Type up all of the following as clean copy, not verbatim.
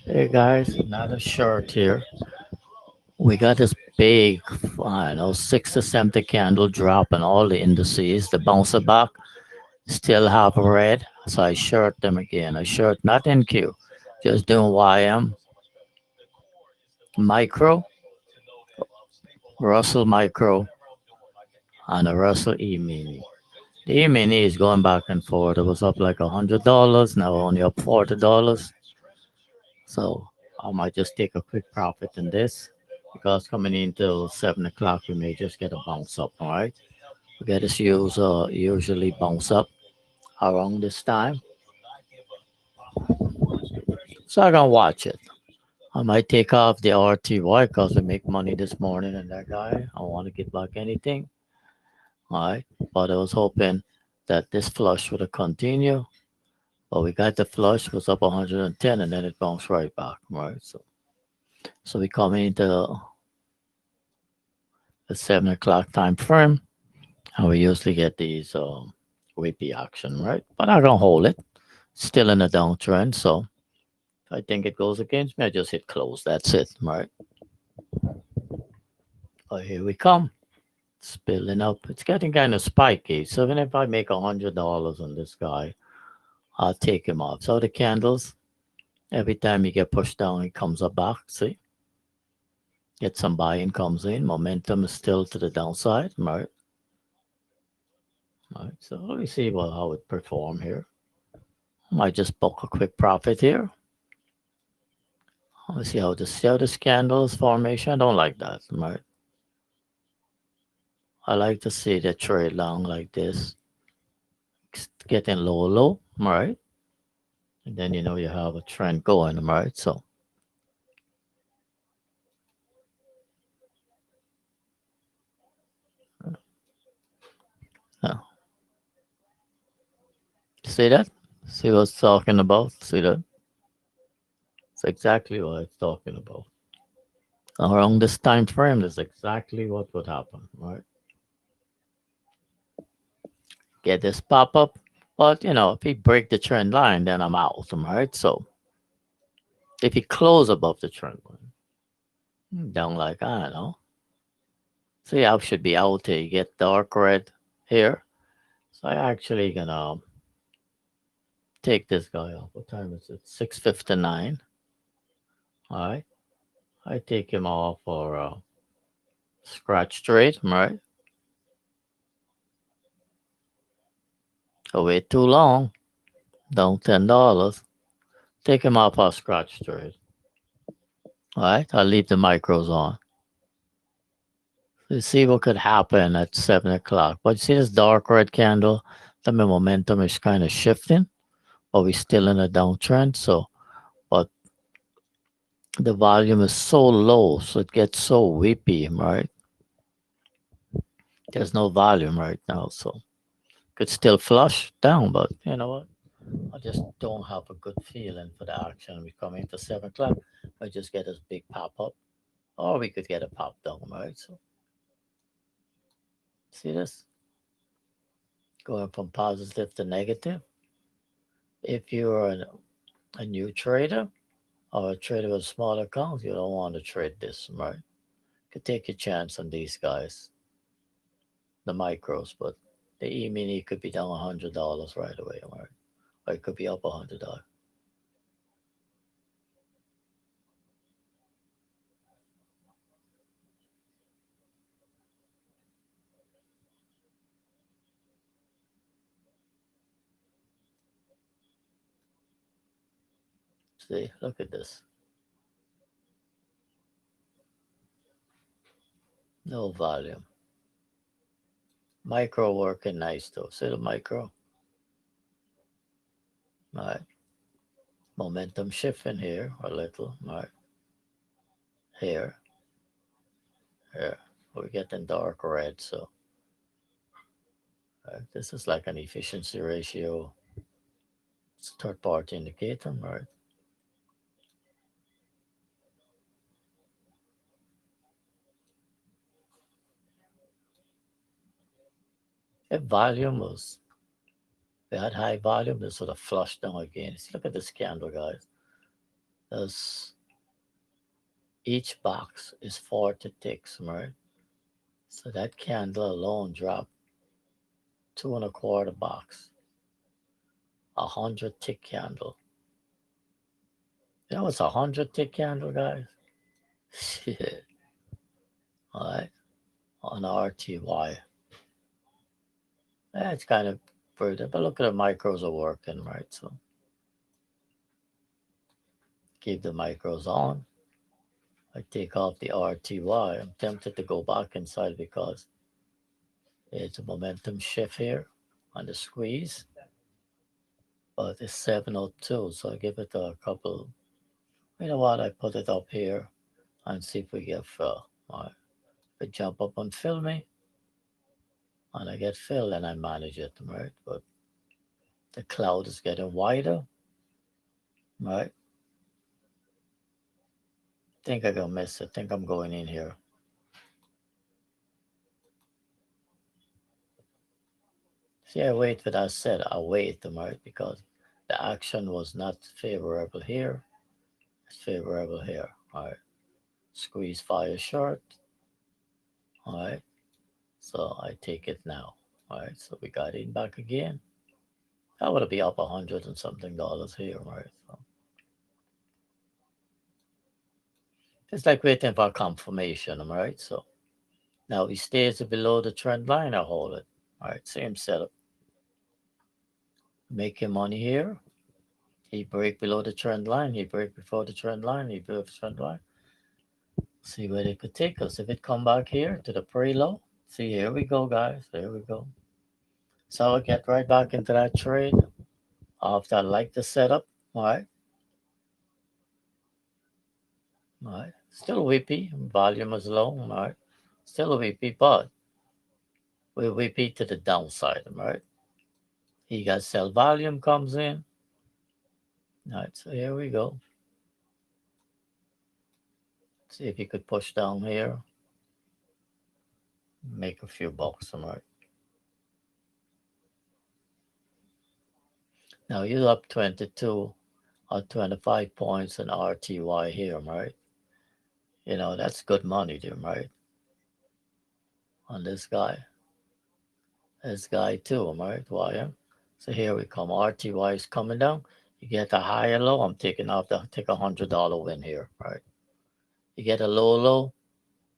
Hey guys, another short here. We got this big, I don't know, 6 to 70 candle drop in all the indices. The bouncer back still have a red, so I short them again. I short not NQ, just doing YM micro, Russell micro, and a Russell E mini. The E mini is going back and forth. It was up like $100, now only up $40. So I might just take a quick profit in this because coming into 7 o'clock, we may just get a bounce up. All right. We get this usually bounce up around this time. So I can watch it. I might take off the RTY because we make money this morning and that guy. I don't want to get back anything. All right. But I was hoping that this flush would have continued. But we got the flush was up 110 and then it bounced right back. Right. So we come into the 7 o'clock time frame. And we usually get these whippy action, right? But I'm gonna hold it. Still in a downtrend, so if I think it goes against me, I just hit close. That's it, right? Oh, here we come. It's building up. It's getting kind of spiky. So even if I make $100 on this guy, I'll take him off. So the candles, every time you get pushed down, it comes up back. See, get some buying comes in. Momentum is still to the downside, right? Right. So let me see how it perform here. Might just book a quick profit here. Let's see how this candles formation. I don't like that, right? I like to see the trade long like this, getting low, right? And then you have a trend going, right? So uh, see that? See what it's talking about? See that? It's exactly what it's talking about. Around this time frame, that's exactly what would happen, right? Get this pop up, but if he break the trend line, then I'm out, right? So if he close above the trend line, down like I don't know. See, I should be out here. You get dark red here. So I actually gonna take this guy off. What time is it? 6:59. All right. I take him off for scratch trade. Right. Oh, wait too long. Down $10. Take him off for scratch trade. All right. I'll leave the micros on. Let's see what could happen at 7 o'clock. But you see this dark red candle? The momentum is kind of shifting, but we're still in a downtrend. So, but the volume is so low, so it gets so whippy, right? There's no volume right now, so could still flush down, but you know what? I just don't have a good feeling for the action. We come into 7 o'clock, I just get this big pop up, or we could get a pop down, right? So see this going from positive to negative. If you're a new trader or a trader with a small account, you don't want to trade this, right? Could take a chance on these guys, the micros, but the E mini could be down $100 right away, right? Or it could be up $100. See, look at this. No volume. Micro working nice though. See the micro? All right. Momentum shifting here a little. All right. Here. Here. We're getting dark red. So this is like an efficiency ratio. It's a third party indicator. All right. If volume was, we had high volume, this sort of flushed down again. See, look at this candle, guys. Thus, each box is 40 ticks, right? So that candle alone dropped 2 1/4 box, 100 tick candle. You know it's 100 tick candle, guys? Shit. All right. On RTY. That's kind of further, but look at the micros are working, right? So keep the micros on. I take off the RTY. I'm tempted to go back inside because it's a momentum shift here on the squeeze, but it's 702, so I give it a couple. You know what? I put it up here and see if we get fill. All right. If it jump up and fill me, and I get fill, and I manage it, right? But the cloud is getting wider, right? Think I'm gonna miss it. Think I'm going in here. See, I wait for that set. I wait, right? Because the action was not favorable here. It's favorable here. All right. Squeeze fire short. All right. So I take it now. All right. So we got in back again. That would be up 100 and something dollars here, right? So it's like waiting for confirmation, all right? So now he stays below the trend line, I hold it. All right, same setup. Making money here. He break below the trend line. He break before the trend line. He break the trend line. See where they could take us. If it come back here to the pre-low, see, here we go, guys. There we go. So I'll get right back into that trade after I like the setup. All right. All right. Still whippy. Volume is low. All right. Still whippy, but we whippy to the downside. All right. He got sell volume comes in. All right. So here we go. See if you could push down here. Make a few bucks. All right. Now you're up 22 or 25 points in RTY here, right? You know, that's good money there, right? On this guy. This guy too, right? YM. So here we come. RTY is coming down. You get a higher low. I'm taking off the take $100 win here, right? You get a low.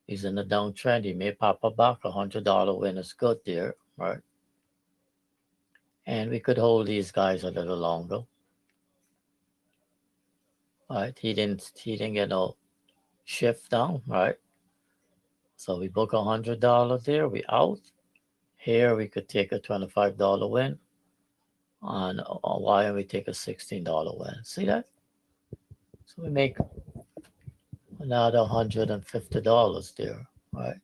He's in the downtrend. He may pop a back. $100 win is good there, right? And we could hold these guys a little longer. Right? He didn't get no shift down, right? So we book $100 there. We out. Here we could take a $25 win. On why don't we take a $16 win? See that? So we make another $150 there, right?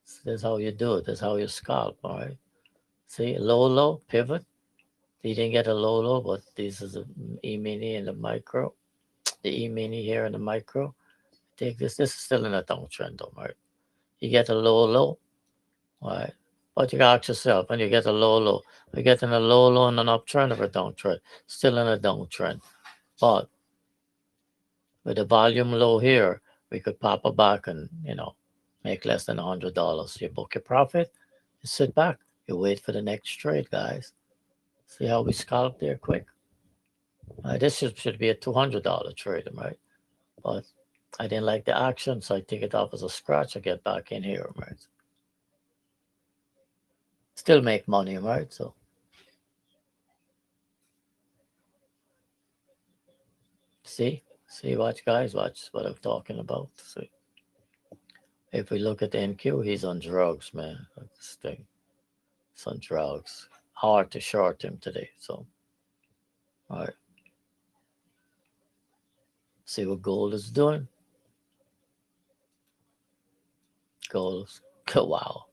So that's how you do it. That's how you scalp, all right? See, low, pivot. You didn't get a low, but this is a E-mini and the micro. The E-mini here and the micro. Take this. This is still in a downtrend, though, right? You get a low, right? But you got ask yourself, when you get a low, you get in a low and an uptrend or a downtrend. Still in a downtrend. But with the volume low here, we could pop a back and, make less than $100. You book your profit, you sit back, you wait for the next trade, guys. See how we scalp there quick? This should be a $200 trade, right? But I didn't like the action, so I take it off as a scratch. I get back in here, right? Still make money, right? So see, watch, guys, watch what I'm talking about. See, if we look at the NQ, he's on drugs, man. This thing, it's on drugs. Hard to short him today. So, all right. See what gold is doing. Gold, wow.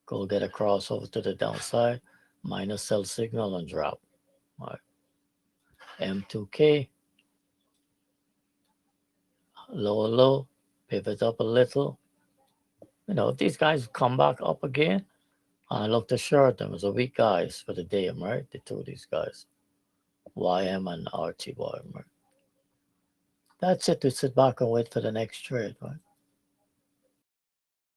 Gold get a crossover to the downside, minus sell signal and drop. All right. M2K, low, pivot up a little. If these guys come back up again, I look to short them as a weak guys for the day, right? The two of these guys, YM and RTY, right? That's it. We sit back and wait for the next trade, right?